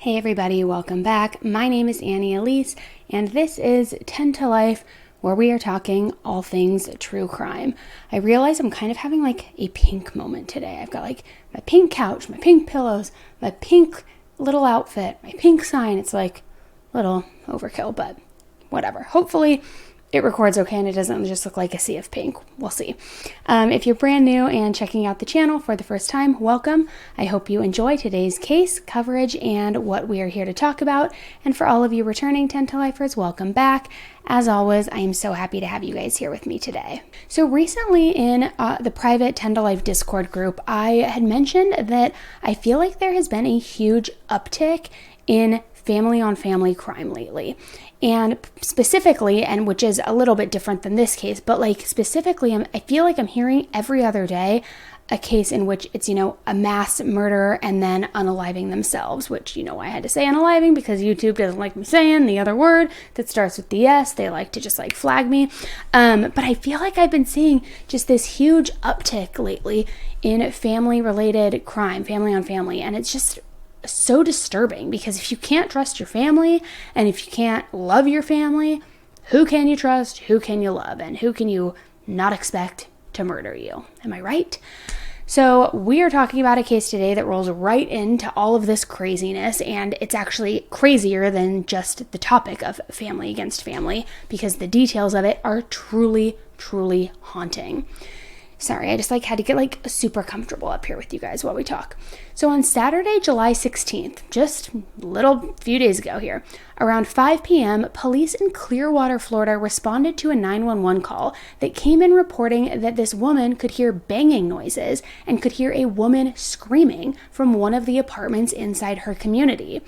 Hey everybody, welcome back. My name is Elise, and this is 10 to Life, where we are talking all things true crime. I realize I'm kind of having like a pink moment today. I've got like my pink couch, my pink pillows, my pink little outfit, my pink sign. It's like a little overkill, but whatever. Hopefully it records okay and it doesn't just look like a sea of pink. We'll see. If you're brand new and checking out the channel for the first time, welcome. I hope you enjoy today's case coverage and what we are here to talk about. And for all of you returning 10 to Lifers, welcome back. As always, I am so happy to have you guys here with me today. So recently in the private 10 to Life Discord group, I had mentioned that I feel like there has been a huge uptick in family on family crime lately. And specifically, and which is a little bit different than this case, but like specifically, I feel like I'm hearing every other day a case in which it's, a mass murder and then unaliving themselves, which, I had to say unaliving because YouTube doesn't like me saying the other word that starts with the S. They like to just like flag me. But I feel like I've been seeing just this huge uptick lately in family related crime, family on family. And it's just so disturbing because if you can't trust your family and if you can't love your family, who can you trust, who can you love, and who can you not expect to murder you? Am I right? So we are talking about a case today that rolls right into all of this craziness, and it's actually crazier than just the topic of family against family because the details of it are truly, truly haunting. Sorry, I just had to get super comfortable up here with you guys while we talk. So on Saturday, July 16th, just a little few days ago here, around 5 p.m., police in Clearwater, Florida responded to a 911 call that came in reporting that this woman could hear banging noises and could hear a woman screaming from one of the apartments inside her community.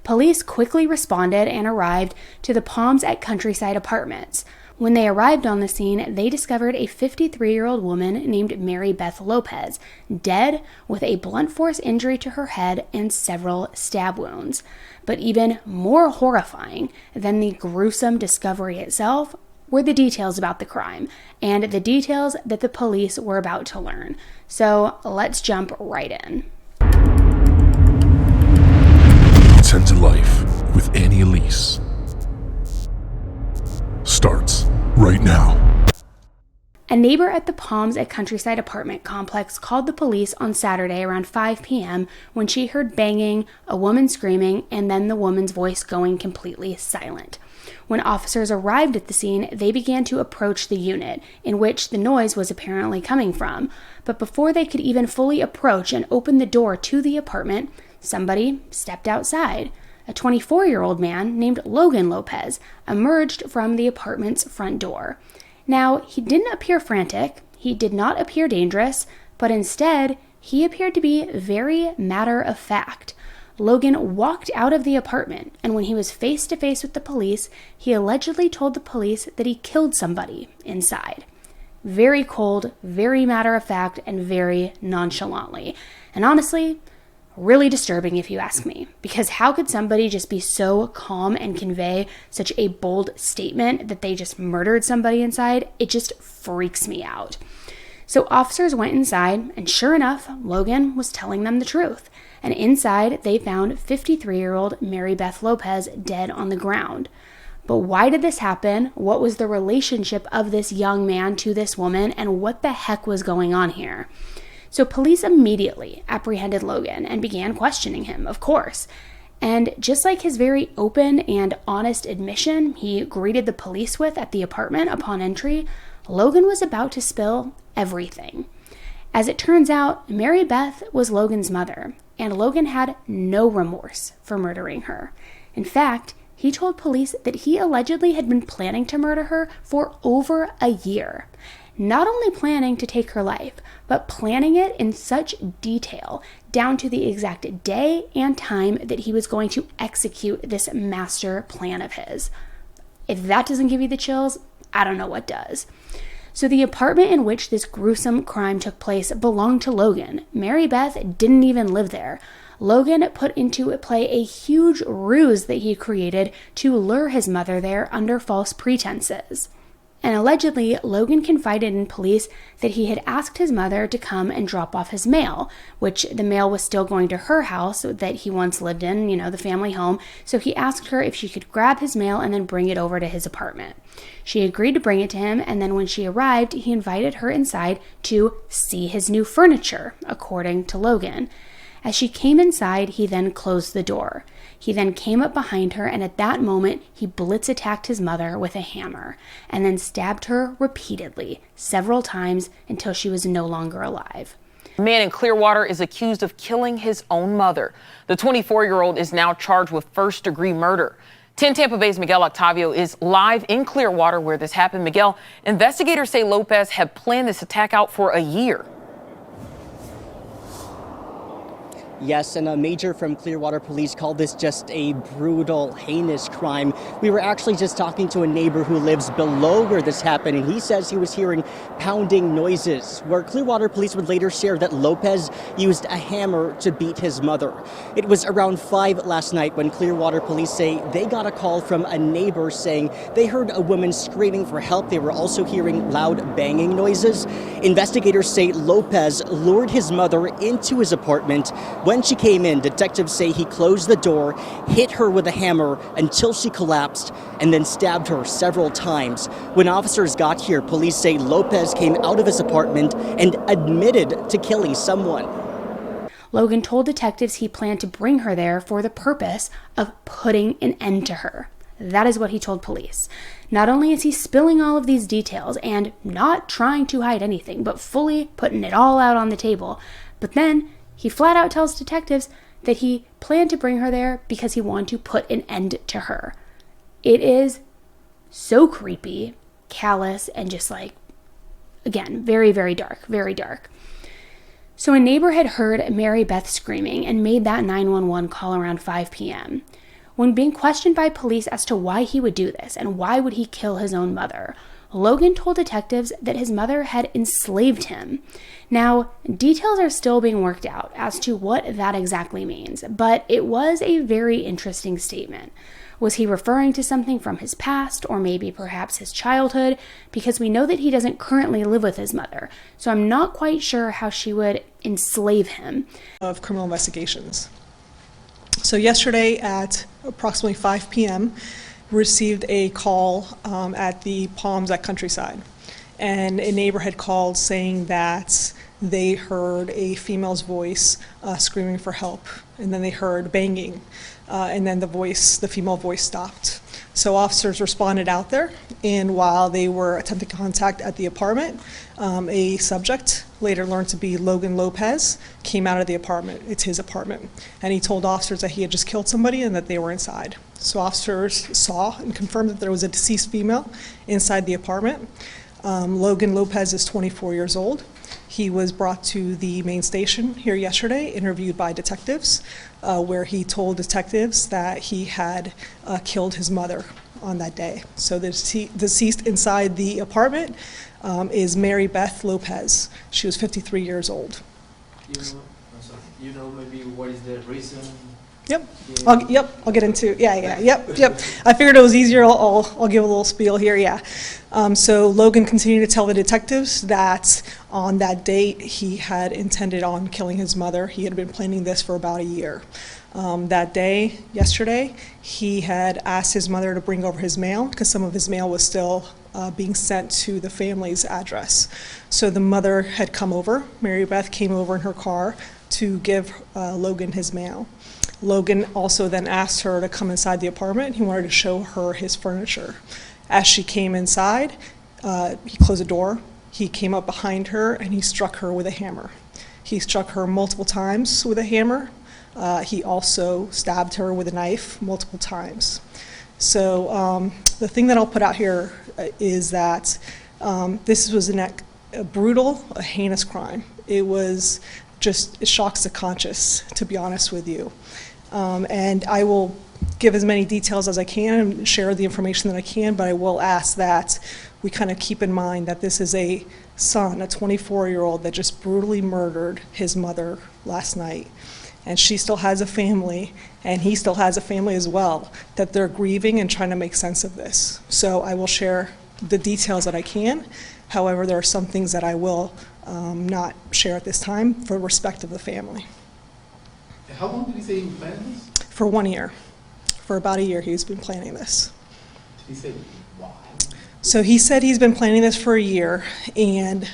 Police quickly responded and arrived to the Palms at Countryside Apartments. When they arrived on the scene, they discovered a 53-year-old woman named Mary Beth Lopez, dead with a blunt force injury to her head and several stab wounds. But even more horrifying than the gruesome discovery itself were the details about the crime and the details that the police were about to learn. So let's jump right in. 10 to Life with Elise starts right now. A neighbor at the Palms at Countryside apartment complex called the police on Saturday around 5 p.m. when she heard banging, a woman screaming, and then the woman's voice going completely silent. When officers arrived at the scene, they began to approach the unit in which the noise was apparently coming from. But before they could even fully approach and open the door to the apartment, somebody stepped outside. A 24-year-old man named Logan Lopez emerged from the apartment's front door. Now, he didn't appear frantic, he did not appear dangerous, but instead, he appeared to be very matter-of-fact. Logan walked out of the apartment, and when he was face-to-face with the police, he allegedly told the police that he killed somebody inside. Very cold, very matter-of-fact, and very nonchalantly. And honestly, really disturbing if you ask me, because how could somebody just be so calm and convey such a bold statement that they just murdered somebody inside? It just freaks me out. So officers went inside, and sure enough, Logan was telling them the truth. And inside, they found 53-year-old Mary Beth Lopez dead on the ground. But why did this happen? What was the relationship of this young man to this woman? And what the heck was going on here? So police immediately apprehended Logan and began questioning him, of course. And just like his very open and honest admission he greeted the police with at the apartment upon entry, Logan was about to spill everything. As it turns out, Mary Beth was Logan's mother, and Logan had no remorse for murdering her. In fact, he told police that he allegedly had been planning to murder her for over a year. Not only planning to take her life, but planning it in such detail, down to the exact day and time that he was going to execute this master plan of his. If that doesn't give you the chills, I don't know what does. So the apartment in which this gruesome crime took place belonged to Logan. Mary Beth didn't even live there. Logan put into play a huge ruse that he created to lure his mother there under false pretenses. And allegedly, Logan confided in police that he had asked his mother to come and drop off his mail, which the mail was still going to her house that he once lived in, the family home. So he asked her if she could grab his mail and then bring it over to his apartment. She agreed to bring it to him, and then when she arrived, he invited her inside to see his new furniture, according to Logan. As she came inside, he then closed the door. He then came up behind her, and at that moment, he blitz attacked his mother with a hammer and then stabbed her repeatedly, several times until she was no longer alive. A man in Clearwater is accused of killing his own mother. The 24-year-old is now charged with first-degree murder. 10 Tampa Bay's Miguel Octavio is live in Clearwater where this happened. Miguel, investigators say Lopez had planned this attack out for a year. Yes, and a major from Clearwater Police called this just a brutal, heinous crime. We were actually just talking to a neighbor who lives below where this happened, and he says he was hearing pounding noises, where Clearwater Police would later share that Lopez used a hammer to beat his mother. It was around 5 last night when Clearwater Police say they got a call from a neighbor saying they heard a woman screaming for help. They were also hearing loud banging noises. Investigators say Lopez lured his mother into his apartment. When she came in, detectives say he closed the door, hit her with a hammer until she collapsed, and then stabbed her several times. When officers got here, police say Lopez came out of his apartment and admitted to killing someone. Logan told detectives he planned to bring her there for the purpose of putting an end to her. That is what he told police. Not only is he spilling all of these details and not trying to hide anything, but fully putting it all out on the table, but then he flat out tells detectives that he planned to bring her there because he wanted to put an end to her. It is so creepy, callous, and just again, very, very dark, very dark. So a neighbor had heard Mary Beth screaming and made that 911 call around 5 p.m. When being questioned by police as to why he would do this and why would he kill his own mother, Logan told detectives that his mother had enslaved him. Now, details are still being worked out as to what that exactly means, but it was a very interesting statement. Was he referring to something from his past or maybe perhaps his childhood? Because we know that he doesn't currently live with his mother, so I'm not quite sure how she would enslave him. Of criminal investigations. So yesterday at approximately 5 p.m., received a call at the Palms at Countryside, and a neighbor had called saying that they heard a female's voice screaming for help, and then they heard banging, and then the female voice stopped. So officers responded out there, and while they were attempting contact at the apartment, a subject, later learned to be Logan Lopez, came out of the apartment. It's his apartment. And he told officers that he had just killed somebody and that they were inside. So officers saw and confirmed that there was a deceased female inside the apartment. Logan Lopez is 24 years old. He was brought to the main station here yesterday, interviewed by detectives, where he told detectives that he had killed his mother on that day. So the deceased inside the apartment is Mary Beth Lopez. She was 53 years old. You know maybe what is the reason? Yep. I'll get into, yep. I figured it was easier, I'll give a little spiel here, yeah. So Logan continued to tell the detectives that on that date he had intended on killing his mother. He had been planning this for about a year. That day, yesterday, he had asked his mother to bring over his mail because some of his mail was still being sent to the family's address. So the mother had come over, Mary Beth came over in her car to give Logan his mail. Logan also then asked her to come inside the apartment. He wanted to show her his furniture. As she came inside, he closed the door. He came up behind her and he struck her with a hammer. He struck her multiple times with a hammer. He also stabbed her with a knife multiple times. So the thing that I'll put out here is that this was a brutal, a heinous crime. It shocks the conscience, to be honest with you. And I will give as many details as I can and share the information that I can, but I will ask that we kind of keep in mind that this is a son, a 24-year-old that just brutally murdered his mother last night. And she still has a family, and he still has a family as well, that they're grieving and trying to make sense of this. So I will share the details that I can. However, there are some things that I will not share at this time for respect of the family. How long did he say he was planning this? For 1 year. For about a year, he's been planning this. Did he say why? So he said he's been planning this for a year, and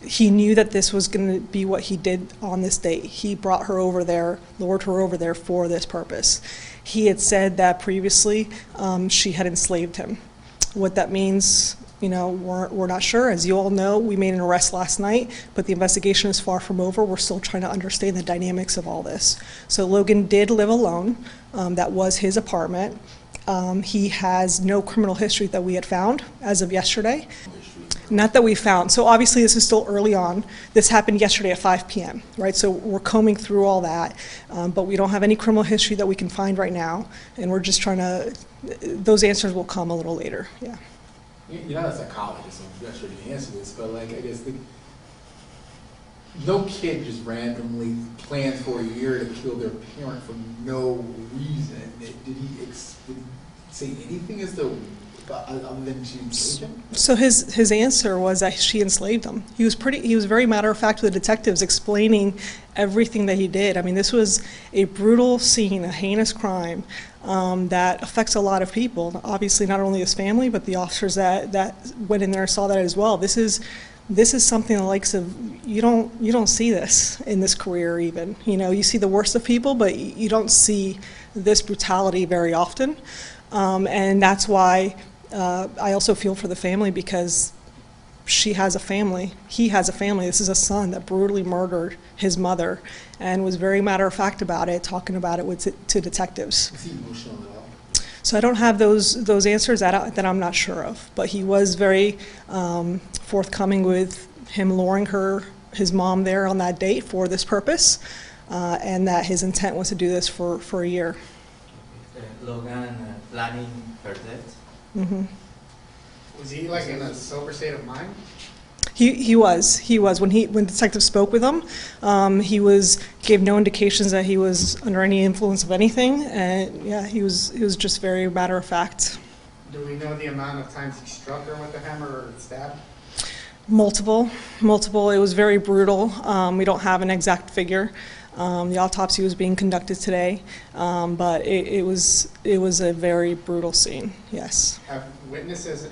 he knew that this was going to be what he did on this date. He brought her over there, lured her over there for this purpose. He had said that previously she had enslaved him. What that means, you know, we're not sure. As you all know, we made an arrest last night, but the investigation is far from over. We're still trying to understand the dynamics of all this. So Logan did live alone. That was his apartment. He has no criminal history that we had found as of yesterday. Not that we found. So obviously this is still early on. This happened yesterday at 5 p.m., right? So we're combing through all that, but we don't have any criminal history that we can find right now. And we're just trying to, those answers will come a little later, yeah. You're not a psychologist, so I'm not sure you can answer this, but like, I guess no kid just randomly plans for a year to kill their parent for no reason. Did he say anything as to other than she enslaved him? So his answer was that she enslaved him. He was very matter of fact with the detectives, explaining everything that he did. I mean, this was a brutal scene, a heinous crime that affects a lot of people. Obviously, not only his family, but the officers that went in there and saw that as well. This is something the likes of, you don't see this in this career even. You know, you see the worst of people, but you don't see this brutality very often. And that's why I also feel for the family, because she has a family, he has a family. This is a son that brutally murdered his mother and was very matter of fact about it, talking about it to detectives. Is he emotional at all? So I don't have those answers that I'm not sure of, but he was very forthcoming with him luring his mom there on that date for this purpose, and that his intent was to do this for a year. Logan planning her death. Mm-hmm. Was he like in a sober state of mind? He was when detectives spoke with him. He gave no indications that he was under any influence of anything, and yeah, he was just very matter of fact. Do we know the amount of times he struck her with the hammer or stabbed? Multiple. It was very brutal. We don't have an exact figure. The autopsy was being conducted today, but it was a very brutal scene. Yes. Have witnesses?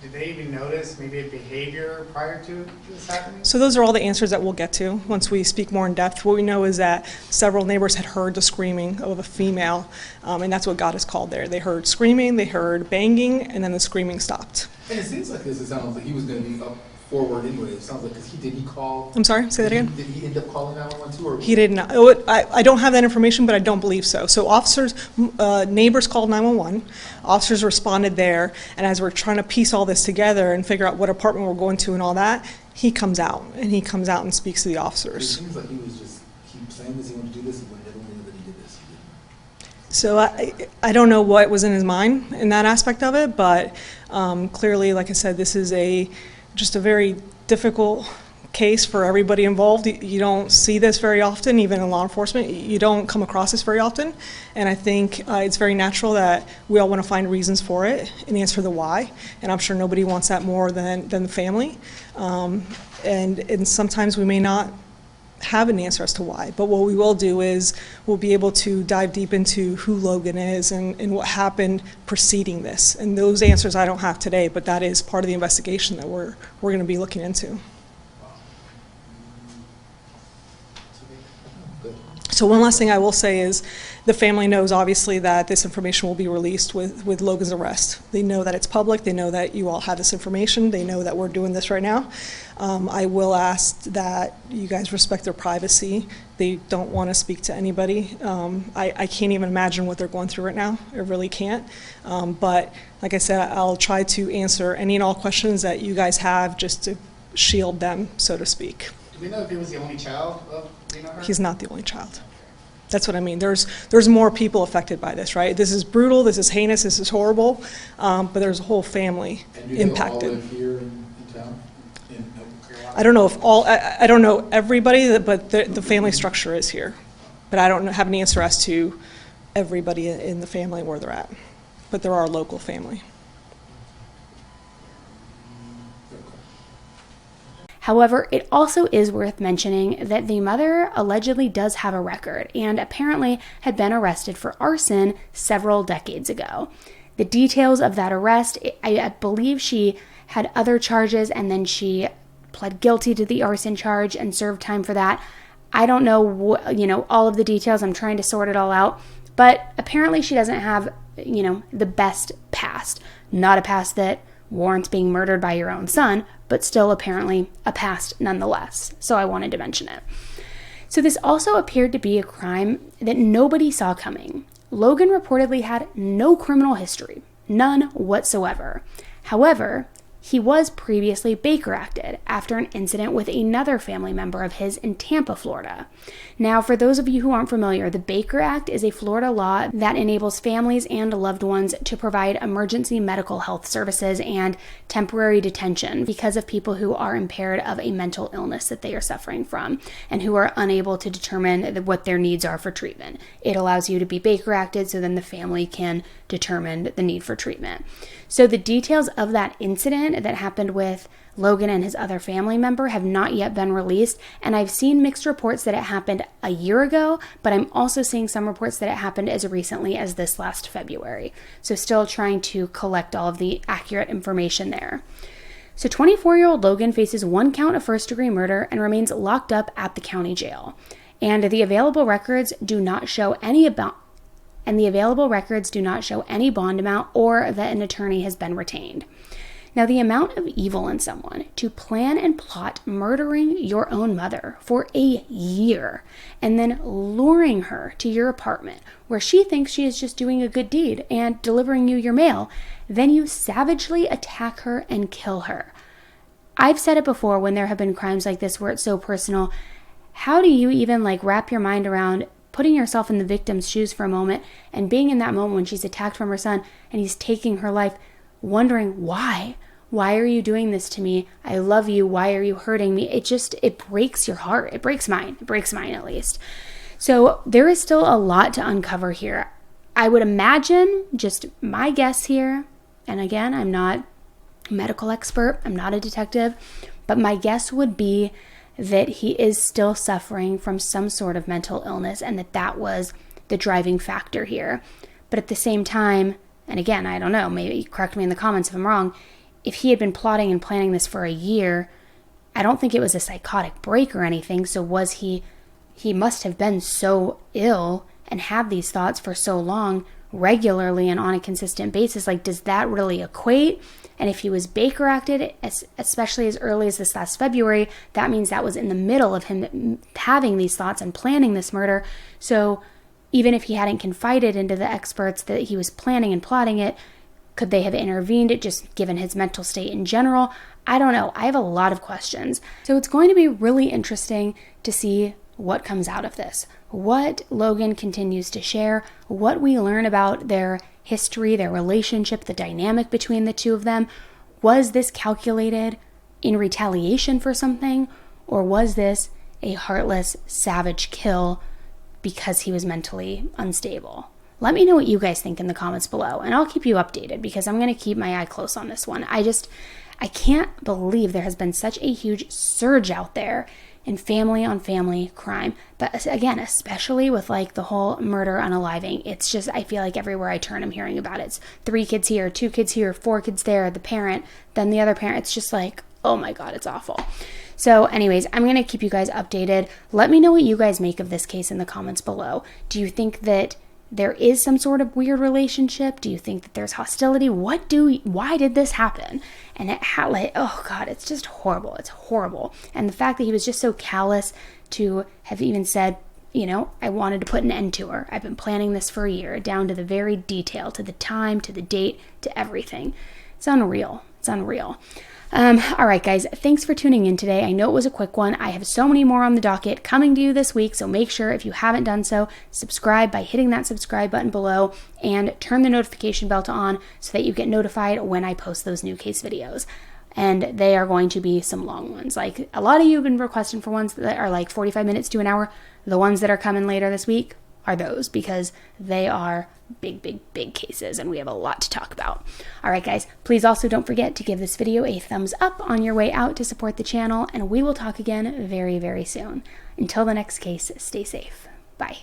Did they even notice maybe a behavior prior to this happening? So those are all the answers that we'll get to once we speak more in depth. What we know is that several neighbors had heard the screaming of a female, and that's what got us called there. They heard screaming, they heard banging, and then the screaming stopped. And it seems like it sounds like he was going to be up forward anyway. It sounds like, because did he call? I'm sorry, say that again? Did he end up calling 911 too? Or? He did not. I don't have that information, but I don't believe so. So neighbors called 911. Officers responded there, and as we're trying to piece all this together and figure out what apartment we're going to and all that, he comes out and speaks to the officers. It seems like he was just saying this, he wanted to do this, and when everyone knew that he did this, he didn't. So I don't know what was in his mind in that aspect of it, but clearly, like I said, this is just a very difficult case for everybody involved. You don't see this very often, even in law enforcement. You don't come across this very often, and I think it's very natural that we all want to find reasons for it and answer the why, and I'm sure nobody wants that more than the family. And sometimes we may not have an answer as to why, but what we will do is we'll be able to dive deep into who Logan is and what happened preceding this. And those answers I don't have today, but that is part of the investigation that we're going to be looking into. So one last thing I will say is the family knows obviously that this information will be released with Logan's arrest. They know that it's public. They know that you all have this information. They know that we're doing this right now. I will ask that you guys respect their privacy. They don't want to speak to anybody. I can't even imagine what they're going through right now. I really can't. But like I said, I'll try to answer any and all questions that you guys have just to shield them, so to speak. Do we know if he was the only child of her? He's not the only child. That's what I mean. There's more people affected by this, right? This is brutal, this is heinous, this is horrible, but there's a whole family impacted. And do they all live here in town? I don't know if I don't know everybody, but the family structure is here. But I don't have an answer as to everybody in the family where they're at. But there are local family. However, it also is worth mentioning that the mother allegedly does have a record and apparently had been arrested for arson several decades ago. The details of that arrest, I believe she had other charges and then she pled guilty to the arson charge and served time for that. I don't know, all of the details. I'm trying to sort it all out. But apparently she doesn't have, the best past. Not a past that warrants being murdered by your own son, but still apparently a past nonetheless. So I wanted to mention it. So this also appeared to be a crime that nobody saw coming. Logan reportedly had no criminal history, none whatsoever. However, he was previously Baker Acted after an incident with another family member of his in Tampa, Florida. Now, for those of you who aren't familiar, the Baker Act is a Florida law that enables families and loved ones to provide emergency medical health services and temporary detention because of people who are impaired of a mental illness that they are suffering from and who are unable to determine what their needs are for treatment. It allows you to be Baker Acted so then the family can determine the need for treatment. So the details of that incident that happened with Logan and his other family member have not yet been released, and I've seen mixed reports that it happened a year ago, but I'm also seeing some reports that it happened as recently as this last February. So still trying to collect all of the accurate information there. So 24-year-old Logan faces 1 count of first-degree murder and remains locked up at the county jail. And the available records do not show any bond amount or that an attorney has been retained. Now, the amount of evil in someone to plan and plot murdering your own mother for a year and then luring her to your apartment where she thinks she is just doing a good deed and delivering you your mail, then you savagely attack her and kill her. I've said it before when there have been crimes like this where it's so personal. How do you even wrap your mind around putting yourself in the victim's shoes for a moment and being in that moment when she's attacked from her son and he's taking her life, wondering why? Why are you doing this to me? I love you. Why are you hurting me? It breaks your heart. It breaks mine. It breaks mine at least. So there is still a lot to uncover here. I would imagine, just my guess here, and again, I'm not a medical expert, I'm not a detective, but my guess would be that he is still suffering from some sort of mental illness and that was the driving factor here. But at the same time, and again, I don't know, maybe correct me in the comments if I'm wrong, if he had been plotting and planning this for a year, I don't think it was a psychotic break or anything. So was he must have been so ill and had these thoughts for so long, regularly and on a consistent basis. Does that really equate? And if he was Baker Acted, especially as early as this last February, that means that was in the middle of him having these thoughts and planning this murder. So even if he hadn't confided into the experts that he was planning and plotting it, could they have intervened it just given his mental state in general? I don't know. I have a lot of questions. So it's going to be really interesting to see what comes out of this, what Logan continues to share, what we learn about their history, their relationship, the dynamic between the two of them. Was this calculated in retaliation for something, or was this a heartless, savage kill because he was mentally unstable? Let me know what you guys think in the comments below, and I'll keep you updated because I'm going to keep my eye close on this one. I can't believe there has been such a huge surge out there in family on family crime. But again, especially with the whole murder unaliving, it's just, I feel like everywhere I turn, I'm hearing about it. It's 3 kids here, 2 kids here, 4 kids there, the parent, then the other parent. It's just oh my God, it's awful. So anyways, I'm going to keep you guys updated. Let me know what you guys make of this case in the comments below. Do you think that there is some sort of weird relationship? Do you think that there's hostility? Why did this happen? And oh God, it's just horrible. It's horrible. And the fact that he was just so callous to have even said, I wanted to put an end to her. I've been planning this for a year, down to the very detail, to the time, to the date, to everything. It's unreal. It's unreal. All right, guys, thanks for tuning in today. I know it was a quick one. I have so many more on the docket coming to you this week, so make sure, if you haven't done so, subscribe by hitting that subscribe button below and turn the notification bell to on so that you get notified when I post those new case videos. And they are going to be some long ones. A lot of you have been requesting for ones that are 45 minutes to an hour. The ones that are coming later this week, are those, because they are big, big, big cases and we have a lot to talk about. All right, guys, please also don't forget to give this video a thumbs up on your way out to support the channel, and we will talk again very, very soon. Until the next case, stay safe. Bye.